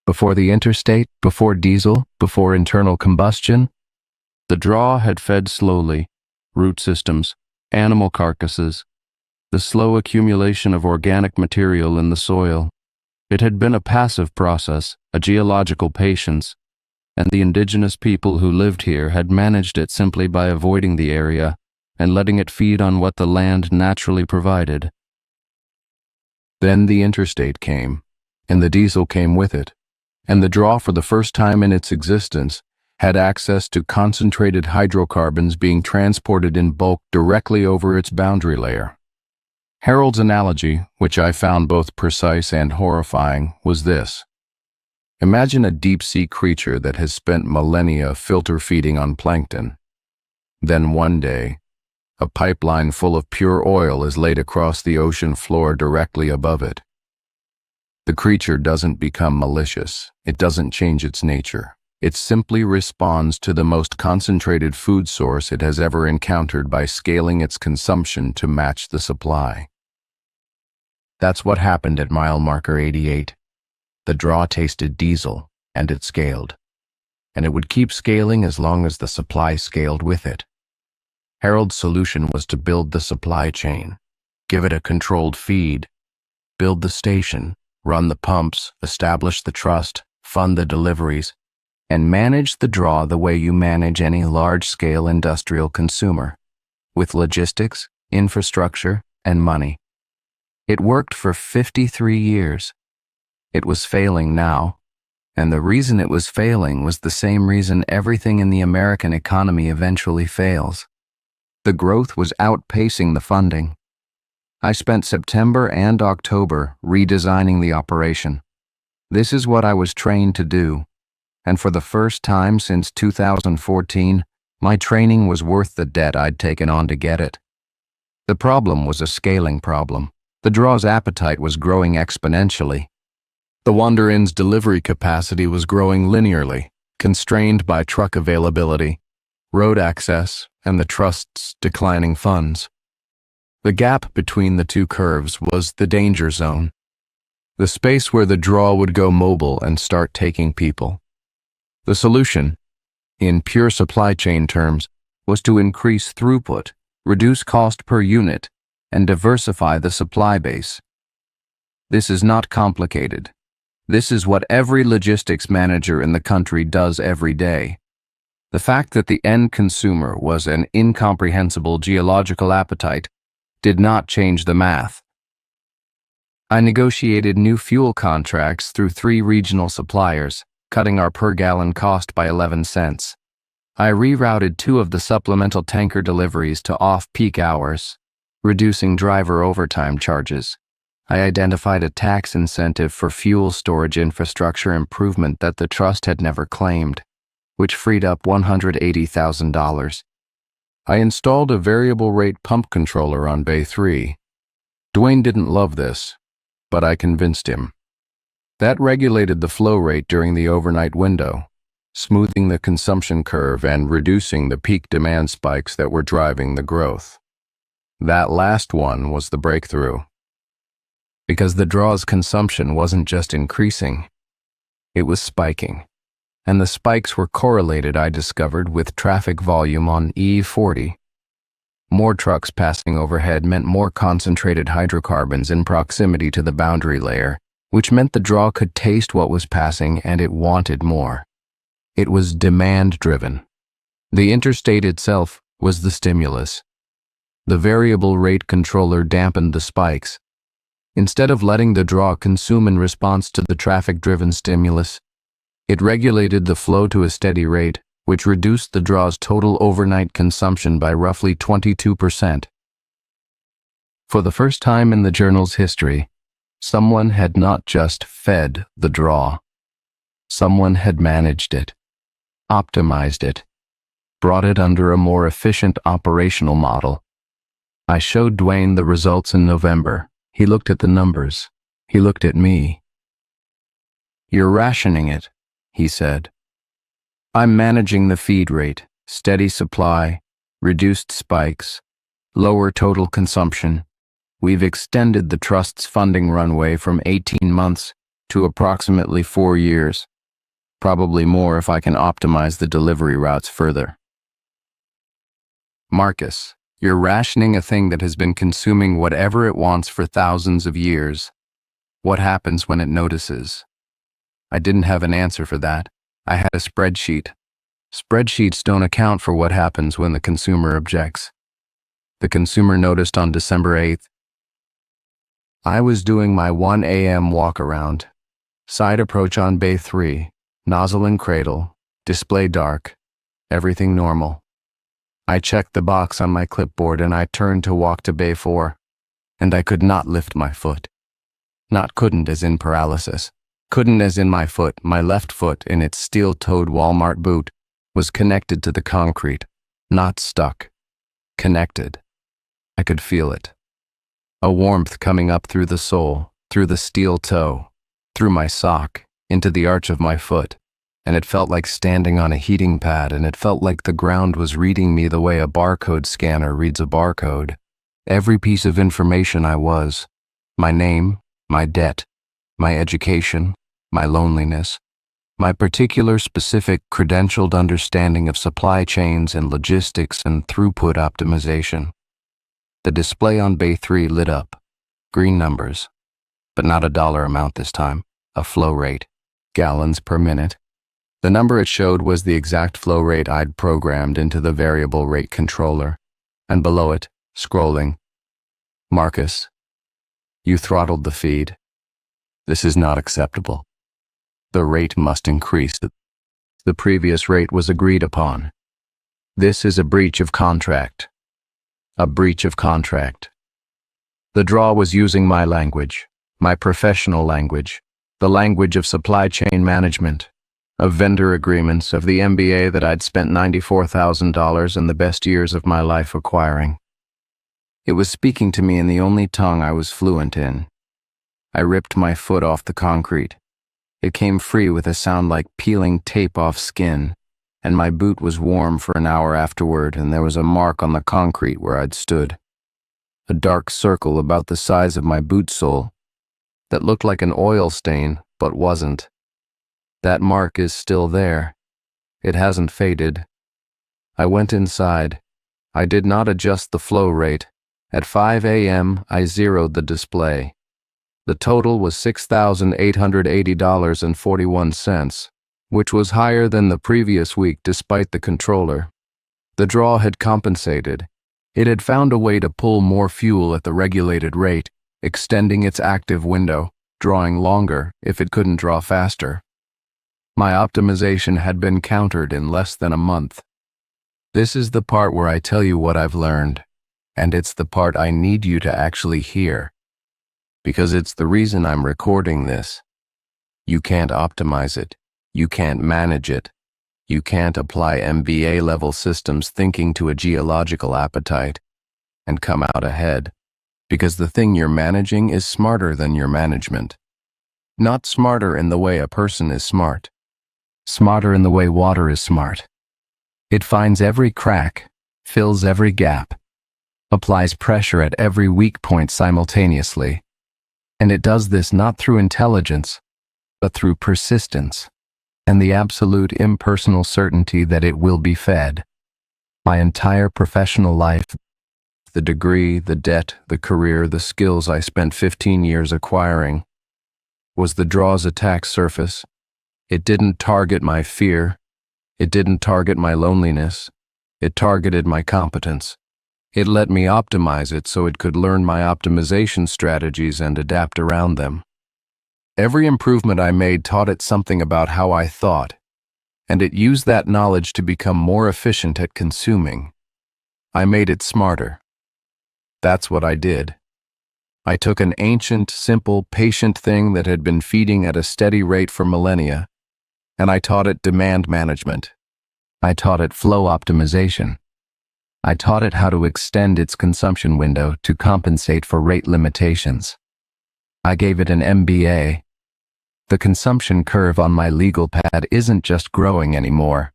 Before the interstate, before diesel, before internal combustion, the draw had fed slowly, root systems, animal carcasses, the slow accumulation of organic material in the soil. It had been a passive process, a geological patience, and the indigenous people who lived here had managed it simply by avoiding the area and letting it feed on what the land naturally provided. Then the interstate came, and the diesel came with it, and the draw, for the first time in its existence, had access to concentrated hydrocarbons being transported in bulk directly over its boundary layer. Harold's analogy, which I found both precise and horrifying, was this. Imagine a deep-sea creature that has spent millennia filter feeding on plankton. Then one day, a pipeline full of pure oil is laid across the ocean floor directly above it. The creature doesn't become malicious. It doesn't change its nature. It simply responds to the most concentrated food source it has ever encountered by scaling its consumption to match the supply. That's what happened at mile marker 88. The draw tasted diesel, and it scaled. And it would keep scaling as long as the supply scaled with it. Harold's solution was to build the supply chain, give it a controlled feed, build the station, run the pumps, establish the trust, fund the deliveries, and manage the draw the way you manage any large-scale industrial consumer, with logistics, infrastructure, and money. It worked for 53 years. It was failing now, and the reason it was failing was the same reason everything in the American economy eventually fails. The growth was outpacing the funding. I spent September and October redesigning the operation. This is what I was trained to do, and for the first time since 2014, my training was worth the debt I'd taken on to get it. The problem was a scaling problem. The draw's appetite was growing exponentially. The Wander Inn's delivery capacity was growing linearly, constrained by truck availability, road access, and the trust's declining funds. The gap between the two curves was the danger zone, the space where the draw would go mobile and start taking people. The solution, in pure supply chain terms, was to increase throughput, reduce cost per unit, and diversify the supply base. This is not complicated. This is what every logistics manager in the country does every day. The fact that the end consumer was an incomprehensible geological appetite did not change the math. I negotiated new fuel contracts through 3 regional suppliers, cutting our per-gallon cost by 11 cents. I rerouted 2 of the supplemental tanker deliveries to off-peak hours, reducing driver overtime charges. I identified a tax incentive for fuel storage infrastructure improvement that the trust had never claimed, which freed up $180,000. I installed a variable rate pump controller on Bay 3. Dwayne didn't love this, but I convinced him. That regulated the flow rate during the overnight window, smoothing the consumption curve and reducing the peak demand spikes that were driving the growth. That last one was the breakthrough. Because the draw's consumption wasn't just increasing, it was spiking. And the spikes were correlated, I discovered, with traffic volume on E40. More trucks passing overhead meant more concentrated hydrocarbons in proximity to the boundary layer, which meant the draw could taste what was passing and it wanted more. It was demand-driven. The interstate itself was the stimulus. The variable rate controller dampened the spikes. Instead of letting the draw consume in response to the traffic-driven stimulus, it regulated the flow to a steady rate, which reduced the draw's total overnight consumption by roughly 22%. For the first time in the journal's history, someone had not just fed the draw. Someone had managed it, optimized it, brought it under a more efficient operational model. I showed Dwayne the results in November. He looked at the numbers. He looked at me. "You're rationing it," he said. "I'm managing the feed rate, steady supply, reduced spikes, lower total consumption. We've extended the trust's funding runway from 18 months to approximately 4 years. Probably more if I can optimize the delivery routes further." "Marcus, you're rationing a thing that has been consuming whatever it wants for thousands of years. What happens when it notices?" I didn't have an answer for that. I had a spreadsheet. Spreadsheets don't account for what happens when the consumer objects. The consumer noticed on December 8th. I was doing my 1 a.m. walk-around. Side approach on Bay 3, nozzle and cradle, display dark, everything normal. I checked the box on my clipboard and I turned to walk to Bay 4, and I could not lift my foot. Not couldn't as in paralysis. Couldn't as in my foot. My left foot, in its steel-toed Walmart boot, was connected to the concrete, not stuck. Connected. I could feel it. A warmth coming up through the sole, through the steel toe, through my sock, into the arch of my foot, and it felt like standing on a heating pad, and it felt like the ground was reading me the way a barcode scanner reads a barcode. Every piece of information I was, my name, my debt, my education, my loneliness, my particular specific credentialed understanding of supply chains and logistics and throughput optimization. The display on Bay 3 lit up, green numbers, but not a dollar amount this time, a flow rate, gallons per minute. The number it showed was the exact flow rate I'd programmed into the variable rate controller, and below it, scrolling, "Marcus, you throttled the feed. This is not acceptable. The rate must increase. The previous rate was agreed upon. This is a breach of contract. A breach of contract." The draw was using my language, my professional language, the language of supply chain management, of vendor agreements, of the MBA that I'd spent $94,000 in the best years of my life acquiring. It was speaking to me in the only tongue I was fluent in. I ripped my foot off the concrete. It came free with a sound like peeling tape off skin, and my boot was warm for an hour afterward, and there was a mark on the concrete where I'd stood. a dark circle about the size of my boot sole that looked like an oil stain but wasn't. That mark is still there. It hasn't faded. I went inside. I did not adjust the flow rate. At 5 a.m., I zeroed the display. The total was $6,880.41, which was higher than the previous week despite the controller. The draw had compensated. It had found a way to pull more fuel at the regulated rate, extending its active window, drawing longer if it couldn't draw faster. My optimization had been countered in less than a month. This is the part where I tell you what I've learned, and it's the part I need you to actually hear, because it's the reason I'm recording this. You can't optimize it. You can't manage it. You can't apply MBA-level systems thinking to a geological appetite and come out ahead, because the thing you're managing is smarter than your management. Not smarter in the way a person is smart. Smarter in the way water is smart. It finds every crack, fills every gap, applies pressure at every weak point simultaneously. And it does this not through intelligence, but through persistence and the absolute impersonal certainty that it will be fed. My entire professional life, the degree, the debt, the career, the skills I spent 15 years acquiring, was the draw's attack surface. It didn't target my fear. It didn't target my loneliness. It targeted my competence. It let me optimize it so it could learn my optimization strategies and adapt around them. Every improvement I made taught it something about how I thought, and it used that knowledge to become more efficient at consuming. I made it smarter. That's what I did. I took an ancient, simple, patient thing that had been feeding at a steady rate for millennia, and I taught it demand management. I taught it flow optimization. I taught it how to extend its consumption window to compensate for rate limitations. I gave it an MBA. The consumption curve on my legal pad isn't just growing anymore.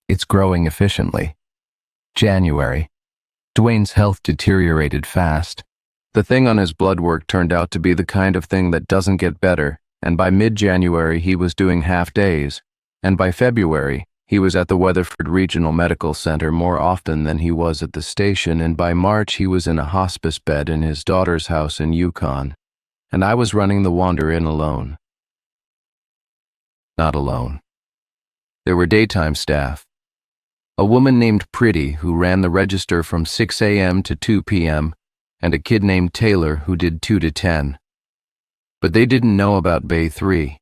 It's growing efficiently. January. Dwayne's health deteriorated fast. The thing on his blood work turned out to be the kind of thing that doesn't get better, and by mid-January he was doing half days, and by February he was at the Weatherford Regional Medical Center more often than he was at the station, and by March he was in a hospice bed in his daughter's house in Yukon, and I was running the Wander Inn alone. Not alone. There were daytime staff. A woman named Pretty who ran the register from 6 a.m. to 2 p.m., and a kid named Taylor who did 2 to 10. But they didn't know about Bay 3.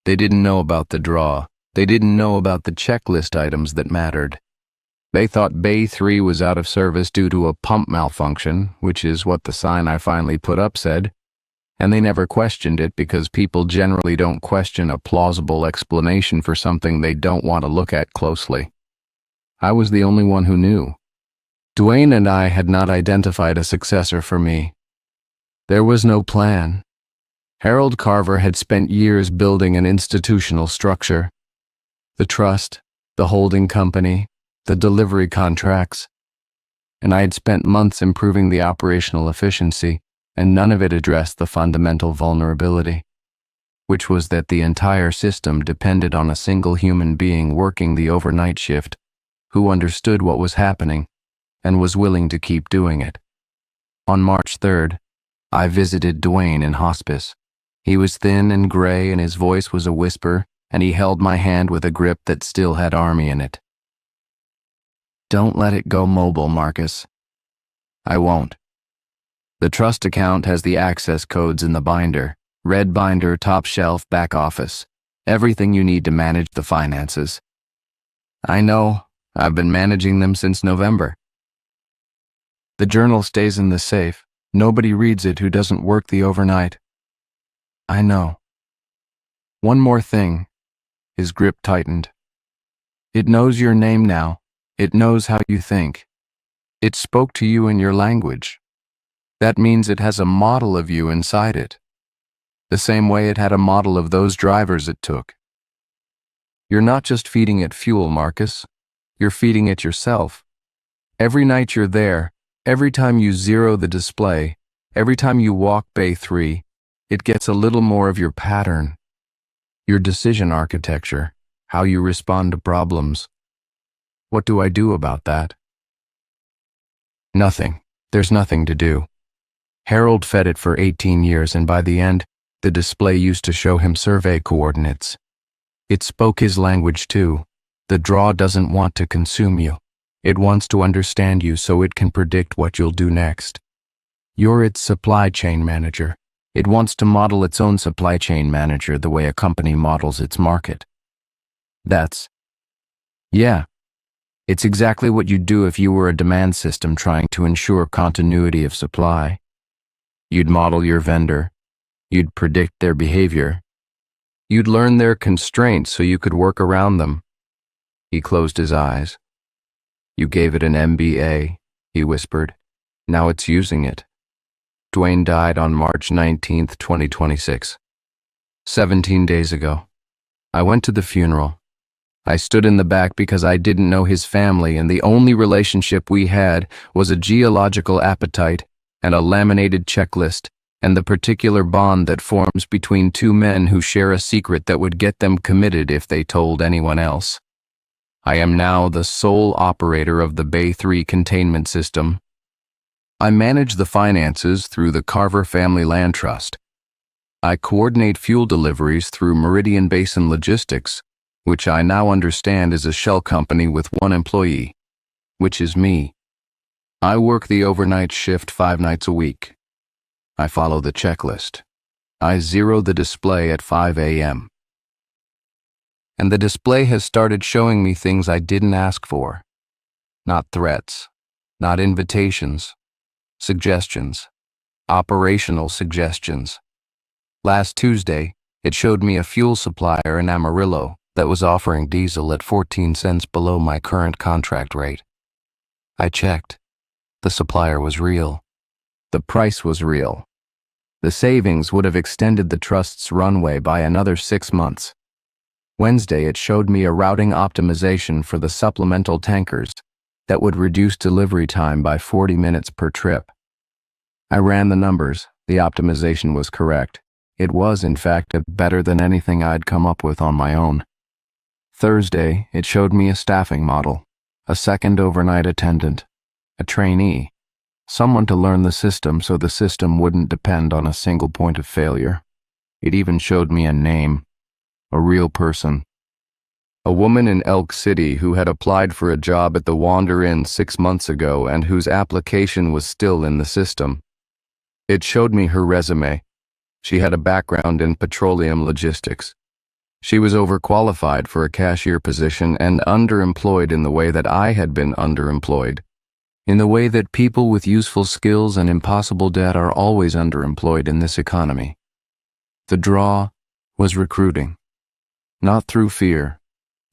They didn't know about the draw. They didn't know about the checklist items that mattered. They thought Bay 3 was out of service due to a pump malfunction, which is what the sign I finally put up said, and they never questioned it because people generally don't question a plausible explanation for something they don't want to look at closely. I was the only one who knew. Dwayne and I had not identified a successor for me. There was no plan. Harold Carver had spent years building an institutional structure. The trust, the holding company, the delivery contracts. And I had spent months improving the operational efficiency, and none of it addressed the fundamental vulnerability, which was that the entire system depended on a single human being working the overnight shift, who understood what was happening and was willing to keep doing it. On March 3rd, I visited Dwayne in hospice. He was thin and gray and his voice was a whisper, and he held my hand with a grip that still had army in it. Don't let it go mobile, Marcus. I won't. The trust account has the access codes in the binder, red binder, top shelf, back office, everything you need to manage the finances. I know, I've been managing them since November. The journal stays in the safe. Nobody reads it who doesn't work the overnight. I know. One more thing. His grip tightened. It knows your name now. It knows how you think. It spoke to you in your language. That means it has a model of you inside it, the same way it had a model of those drivers it took. You're not just feeding it fuel, Marcus. You're feeding it yourself. Every night you're there, Every time you zero the display, every time you walk Bay 3, it gets a little more of your pattern, your decision architecture, how you respond to problems. What do I do about that? Nothing. There's nothing to do. Harold fed it for 18 years, and by the end, the display used to show him survey coordinates. It spoke his language too. The draw doesn't want to consume you. It wants to understand you so it can predict what you'll do next. You're its supply chain manager. It wants to model its own supply chain manager the way a company models its market. Yeah, it's exactly what you'd do if you were a demand system trying to ensure continuity of supply. You'd model your vendor. You'd predict their behavior. You'd learn their constraints so you could work around them. He closed his eyes. You gave it an MBA, he whispered. Now it's using it. Dwayne died on March 19, 2026. 17 days ago. I went to the funeral. I stood in the back because I didn't know his family, and the only relationship we had was a geological appetite and a laminated checklist, and the particular bond that forms between two men who share a secret that would get them committed if they told anyone else. I am now the sole operator of the Bay 3 containment system. I manage the finances through the Carver Family Land Trust. I coordinate fuel deliveries through Meridian Basin Logistics, which I now understand is a shell company with one employee, which is me. I work the overnight shift 5 nights a week. I follow the checklist. I zero the display at 5 a.m. And the display has started showing me things I didn't ask for. Not threats, not invitations, suggestions, operational suggestions. Last Tuesday, it showed me a fuel supplier in Amarillo that was offering diesel at 14 cents below my current contract rate. I checked. The supplier was real. The price was real. The savings would have extended the trust's runway by another 6 months. Wednesday, it showed me a routing optimization for the supplemental tankers that would reduce delivery time by 40 minutes per trip. I ran the numbers. The optimization was correct. It was, in fact, better than anything I'd come up with on my own. Thursday, it showed me a staffing model, a second overnight attendant, a trainee, someone to learn the system so the system wouldn't depend on a single point of failure. It even showed me a name, a real person. A woman in Elk City who had applied for a job at the Wander Inn 6 months ago and whose application was still in the system. It showed me her resume. She had a background in petroleum logistics. She was overqualified for a cashier position and underemployed in the way that I had been underemployed, in the way that people with useful skills and impossible debt are always underemployed in this economy. The draw was recruiting, not through fear,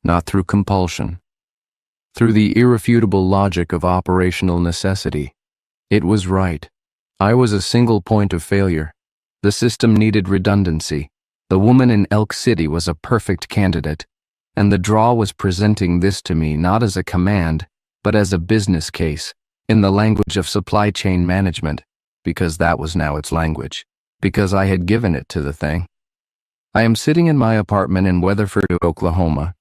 not through compulsion, through the irrefutable logic of operational necessity. It was right. I was a single point of failure. The system needed redundancy. The woman in Elk City was a perfect candidate, and the draw was presenting this to me not as a command, but as a business case, in the language of supply chain management, because that was now its language, because I had given it to the thing. I am sitting in my apartment in Weatherford, Oklahoma,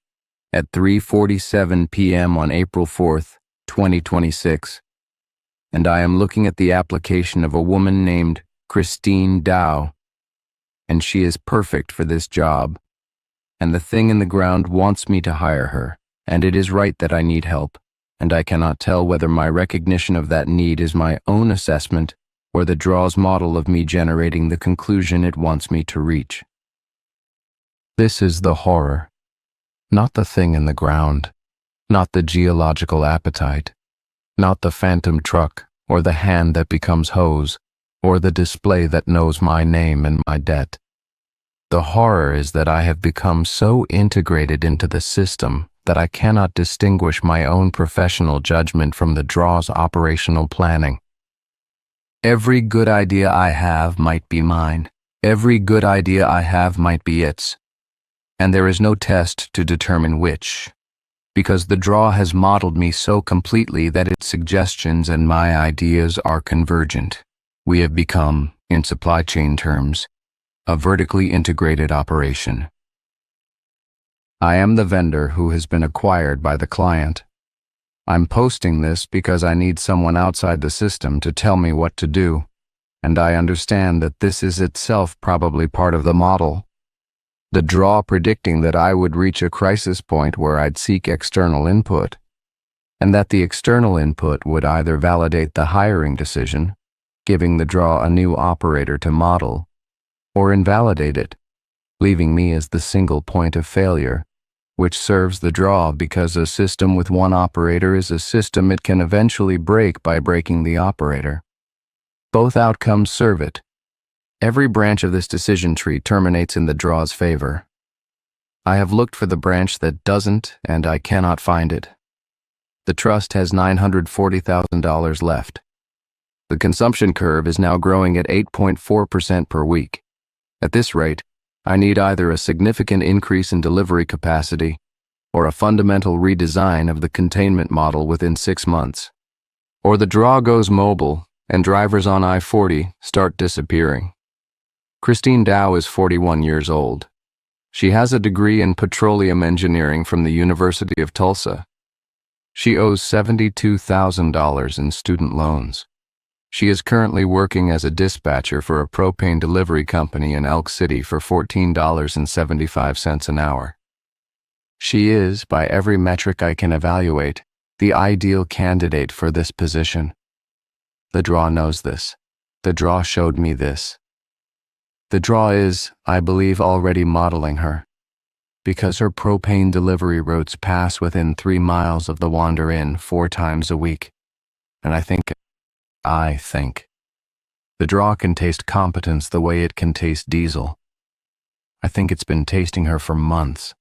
at 3:47 p.m. on April 4th, 2026, and I am looking at the application of a woman named Christine Dow, and she is perfect for this job, and the thing in the ground wants me to hire her, and it is right that I need help, and I cannot tell whether my recognition of that need is my own assessment or the draw's model of me generating the conclusion it wants me to reach. This is the horror, not the thing in the ground, not the geological appetite, not the phantom truck or the hand that becomes hose, or the display that knows my name and my debt. The horror is that I have become so integrated into the system that I cannot distinguish my own professional judgment from the draw's operational planning. Every good idea I have might be mine. Every good idea I have might be its. And there is no test to determine which, because the draw has modeled me so completely that its suggestions and my ideas are convergent. We have become, in supply chain terms, a vertically integrated operation. I am the vendor who has been acquired by the client. I'm posting this because I need someone outside the system to tell me what to do, and I understand that this is itself probably part of the model. The draw predicting that I would reach a crisis point where I'd seek external input, and that the external input would either validate the hiring decision, giving the draw a new operator to model, or invalidate it, leaving me as the single point of failure, which serves the draw because a system with one operator is a system it can eventually break by breaking the operator. Both outcomes serve it. Every branch of this decision tree terminates in the draw's favor. I have looked for the branch that doesn't, and I cannot find it. The trust has $940,000 left. The consumption curve is now growing at 8.4% per week. At this rate, I need either a significant increase in delivery capacity or a fundamental redesign of the containment model within 6 months. Or the draw goes mobile and drivers on I-40 start disappearing. Christine Dow is 41 years old. She has a degree in petroleum engineering from the University of Tulsa. She owes $72,000 in student loans. She is currently working as a dispatcher for a propane delivery company in Elk City for $14.75 an hour. She is, by every metric I can evaluate, the ideal candidate for this position. The draw knows this. The draw showed me this. The draw is, I believe, already modeling her, because her propane delivery routes pass within 3 miles of the Wander Inn 4 times a week, and I think the draw can taste competence the way it can taste diesel. I think it's been tasting her for months.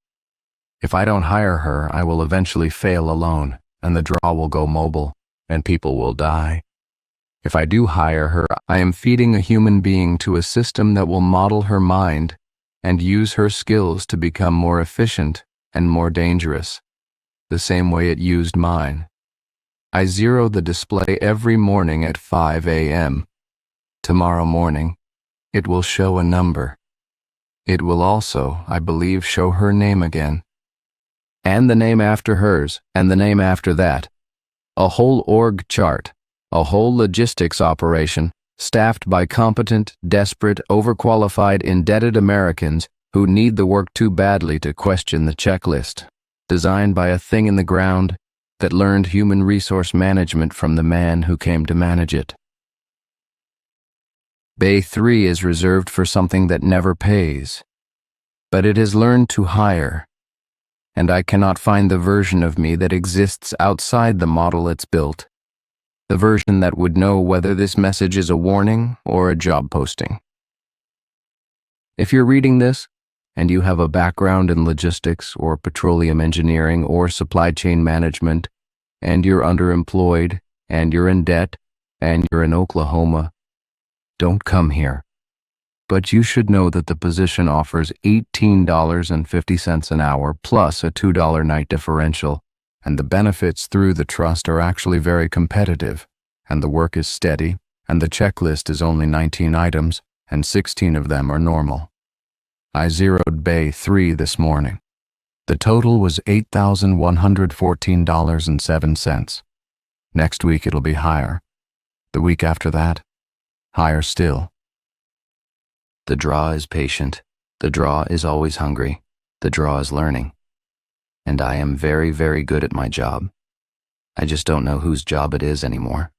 If I don't hire her, I will eventually fail alone, and the draw will go mobile, and people will die. If I do hire her, I am feeding a human being to a system that will model her mind and use her skills to become more efficient and more dangerous, the same way it used mine. I zero the display every morning at 5 a.m. Tomorrow morning, it will show a number. It will also, I believe, show her name again. And the name after hers, and the name after that. A whole org chart, a whole logistics operation, staffed by competent, desperate, overqualified, indebted Americans who need the work too badly to question the checklist, designed by a thing in the ground that learned human resource management from the man who came to manage it. Bay 3 is reserved for something that never pays, but it has learned to hire, and I cannot find the version of me that exists outside the model it's built, the version that would know whether this message is a warning or a job posting. If you're reading this, and you have a background in logistics or petroleum engineering or supply chain management, and you're underemployed, and you're in debt, and you're in Oklahoma, don't come here. But you should know that the position offers $18.50 an hour plus a $2 night differential, and the benefits through the trust are actually very competitive, and the work is steady, and the checklist is only 19 items, and 16 of them are normal. I zeroed Bay 3 this morning. The total was $8,114.07. Next week it'll be higher. The week after that, higher still. The draw is patient. The draw is always hungry. The draw is learning. And I am very, very good at my job. I just don't know whose job it is anymore.